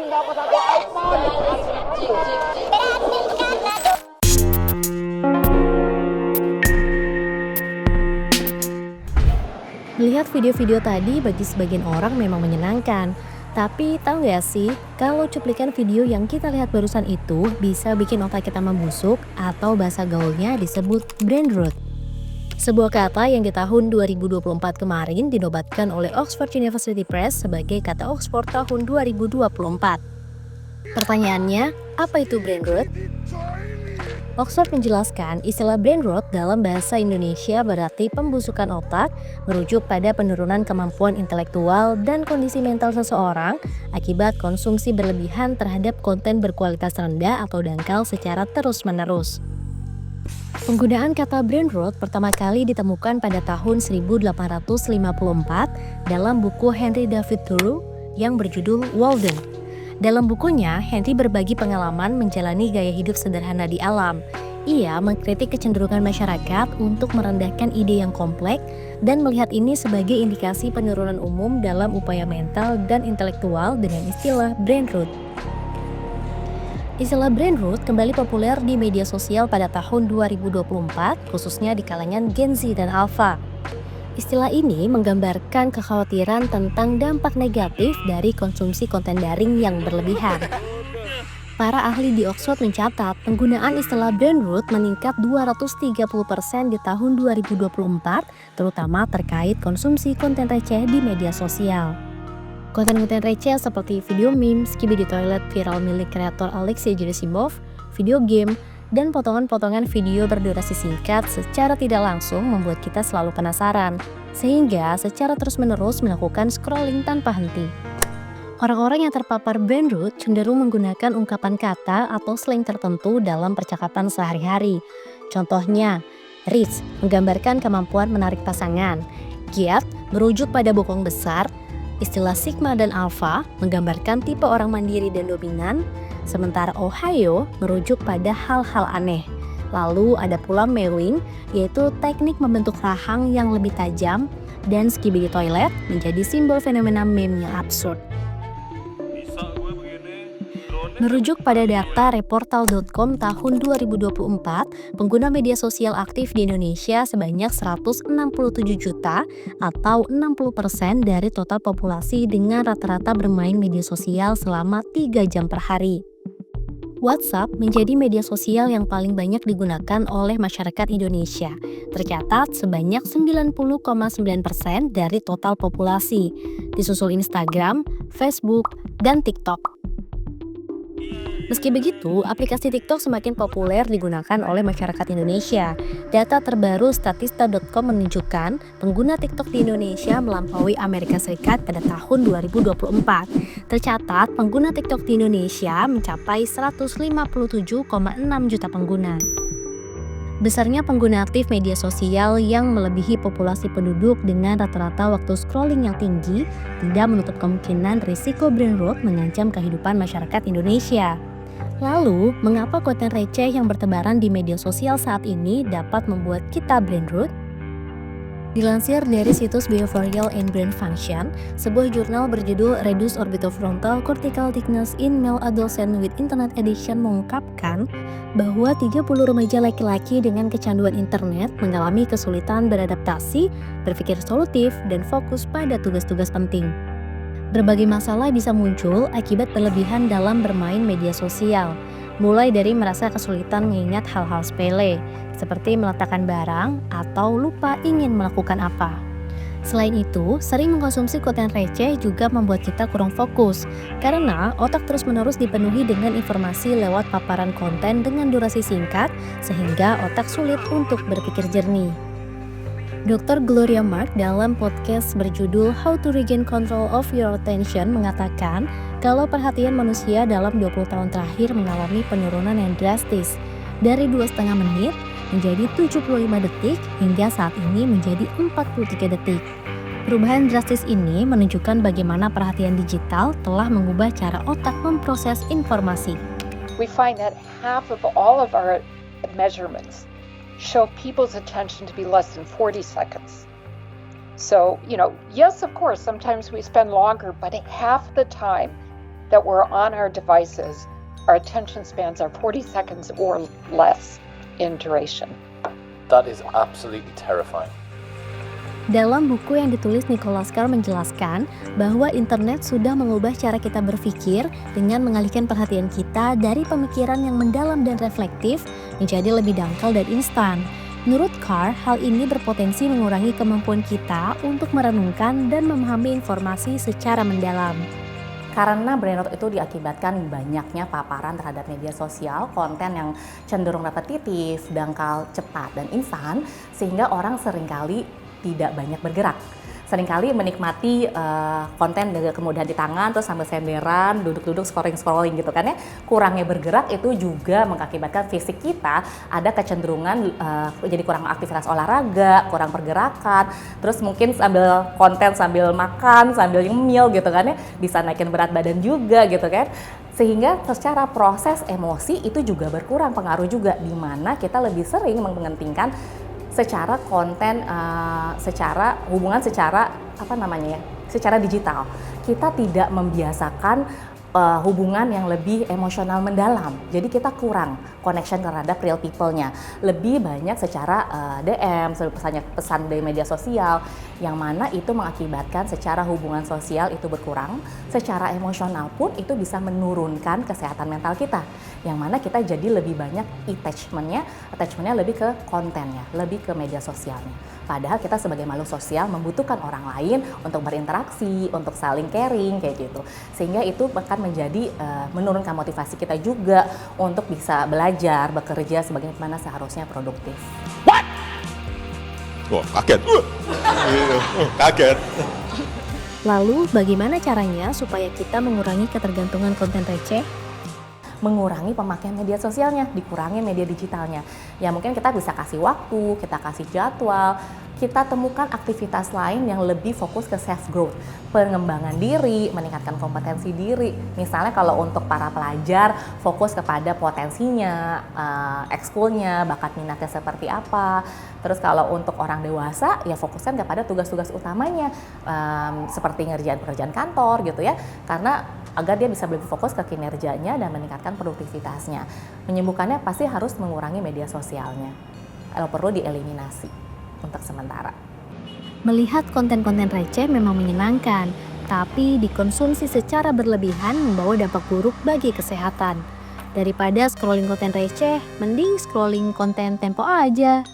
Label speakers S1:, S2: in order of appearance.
S1: dapat satu iPhone.
S2: Melihat video-video tadi bagi sebagian orang memang menyenangkan. Tapi tahu nggak sih, kalau cuplikan video yang kita lihat barusan itu bisa bikin otak kita membusuk atau bahasa gaulnya disebut brain rot. Sebuah kata yang di tahun 2024 kemarin dinobatkan oleh Oxford University Press sebagai kata Oxford tahun 2024. Pertanyaannya, apa itu brain rot? Oxford menjelaskan istilah brain rot dalam bahasa Indonesia berarti pembusukan otak, merujuk pada penurunan kemampuan intelektual dan kondisi mental seseorang akibat konsumsi berlebihan terhadap konten berkualitas rendah atau dangkal secara terus-menerus. Penggunaan kata brain rot pertama kali ditemukan pada tahun 1854 dalam buku Henry David Thoreau yang berjudul Walden. Dalam bukunya, Henry berbagi pengalaman menjalani gaya hidup sederhana di alam. Ia mengkritik kecenderungan masyarakat untuk merendahkan ide yang kompleks dan melihat ini sebagai indikasi penurunan umum dalam upaya mental dan intelektual dengan istilah brain rot. Istilah brain rot kembali populer di media sosial pada tahun 2024, khususnya di kalangan Gen Z dan Alpha. Istilah ini menggambarkan kekhawatiran tentang dampak negatif dari konsumsi konten daring yang berlebihan. Para ahli di Oxford mencatat penggunaan istilah brain rot meningkat 230% di tahun 2024, terutama terkait konsumsi konten receh di media sosial. Konten-konten receh seperti video meme, Skibidi Toilet viral milik kreator Alexei Gerasimov, video game, dan potongan-potongan video berdurasi singkat secara tidak langsung membuat kita selalu penasaran, sehingga secara terus-menerus melakukan scrolling tanpa henti. Orang-orang yang terpapar brain rot cenderung menggunakan ungkapan kata atau slang tertentu dalam percakapan sehari-hari. Contohnya, reach menggambarkan kemampuan menarik pasangan, giat merujuk pada bokong besar, istilah sigma dan alpha menggambarkan tipe orang mandiri dan dominan, sementara Ohio merujuk pada hal-hal aneh. Lalu ada pula mewing, yaitu teknik membentuk rahang yang lebih tajam, dan Skibidi Toilet menjadi simbol fenomena meme yang absurd. Merujuk pada data reportal.com tahun 2024, pengguna media sosial aktif di Indonesia sebanyak 167 juta atau 60% dari total populasi dengan rata-rata bermain media sosial selama 3 jam per hari. WhatsApp menjadi media sosial yang paling banyak digunakan oleh masyarakat Indonesia. Tercatat sebanyak 90,9% dari total populasi, disusul Instagram, Facebook, dan TikTok. Meski begitu, aplikasi TikTok semakin populer digunakan oleh masyarakat Indonesia. Data terbaru statista.com menunjukkan pengguna TikTok di Indonesia melampaui Amerika Serikat pada tahun 2024. Tercatat, pengguna TikTok di Indonesia mencapai 157,6 juta pengguna. Besarnya pengguna aktif media sosial yang melebihi populasi penduduk dengan rata-rata waktu scrolling yang tinggi tidak menutup kemungkinan risiko brain rot mengancam kehidupan masyarakat Indonesia. Lalu, mengapa konten receh yang bertebaran di media sosial saat ini dapat membuat kita brain rot? Dilansir dari situs Behavioral and Brain Function, sebuah jurnal berjudul Reduced Orbitofrontal Cortical Thickness in Male Adolescent with Internet Addiction mengungkapkan bahwa 30 remaja laki-laki dengan kecanduan internet mengalami kesulitan beradaptasi, berpikir solutif, dan fokus pada tugas-tugas penting. Berbagai masalah bisa muncul akibat berlebihan dalam bermain media sosial, mulai dari merasa kesulitan mengingat hal-hal sepele, seperti meletakkan barang atau lupa ingin melakukan apa. Selain itu, sering mengkonsumsi konten receh juga membuat kita kurang fokus, karena otak terus-menerus dipenuhi dengan informasi lewat paparan konten dengan durasi singkat, sehingga otak sulit untuk berpikir jernih. Dr. Gloria Mark dalam podcast berjudul How to Regain Control of Your Attention mengatakan kalau perhatian manusia dalam 20 tahun terakhir mengalami penurunan yang drastis dari 2,5 menit menjadi 75 detik hingga saat ini menjadi 43 detik. Perubahan drastis ini menunjukkan bagaimana perhatian digital telah mengubah cara otak memproses informasi.
S3: We find that half of all of our measurements show people's attention to be less than 40 seconds. So, yes, of course, sometimes we spend longer, but half the time that we're on our devices, our attention spans are 40 seconds or less in duration.
S1: That is absolutely terrifying.
S2: Dalam buku yang ditulis Nicholas Carr menjelaskan bahwa internet sudah mengubah cara kita berpikir dengan mengalihkan perhatian kita dari pemikiran yang mendalam dan reflektif menjadi lebih dangkal dan instan. Menurut Carr, hal ini berpotensi mengurangi kemampuan kita untuk merenungkan dan memahami informasi secara mendalam.
S4: Karena brain rot itu diakibatkan banyaknya paparan terhadap media sosial, konten yang cenderung repetitif, dangkal, cepat, dan instan, sehingga orang seringkali tidak banyak bergerak. Seringkali menikmati konten kemudian di tangan terus sambil senderan, duduk-duduk scrolling gitu kan ya. Kurangnya bergerak itu juga mengakibatkan fisik kita ada kecenderungan jadi kurang aktivitas olahraga, kurang pergerakan. Terus mungkin sambil konten sambil makan, sambil nyemil gitu kan ya, bisa naikin berat badan juga gitu kan. Sehingga secara proses emosi itu juga berkurang, pengaruh juga di mana kita lebih sering mementingkan secara konten, secara hubungan secara secara digital. Kita tidak membiasakan hubungan yang lebih emosional mendalam. Jadi kita kurang connection terhadap real people-nya. Lebih banyak secara DM, pesan dari media sosial, yang mana itu mengakibatkan secara hubungan sosial itu berkurang, secara emosional pun itu bisa menurunkan kesehatan mental kita. Yang mana kita jadi lebih banyak attachment-nya lebih ke kontennya, lebih ke media sosialnya. Padahal kita sebagai makhluk sosial membutuhkan orang lain untuk berinteraksi, untuk saling caring kayak gitu. Sehingga itu akan menjadi menurunkan motivasi kita juga untuk bisa belajar, bekerja sebagaimana seharusnya produktif.
S5: What? Wah, kaget. Kaget.
S2: Lalu bagaimana caranya supaya kita mengurangi ketergantungan konten receh?
S4: Mengurangi pemakaian media sosialnya, dikurangi media digitalnya. Ya mungkin kita bisa kasih waktu, kita kasih jadwal, kita temukan aktivitas lain yang lebih fokus ke self growth, pengembangan diri, meningkatkan kompetensi diri. Misalnya kalau untuk para pelajar fokus kepada potensinya, ekskulnya, bakat minatnya seperti apa. Terus kalau untuk orang dewasa ya fokuskan kepada tugas-tugas utamanya, seperti ngerjain pekerjaan kantor gitu ya, karena agar dia bisa lebih fokus ke kinerjanya dan meningkatkan produktivitasnya. Menyembuhkannya pasti harus mengurangi media sosialnya. Kalau perlu dieliminasi untuk sementara.
S2: Melihat konten-konten receh memang menyenangkan, tapi dikonsumsi secara berlebihan membawa dampak buruk bagi kesehatan. Daripada scrolling konten receh, mending scrolling konten tempo aja.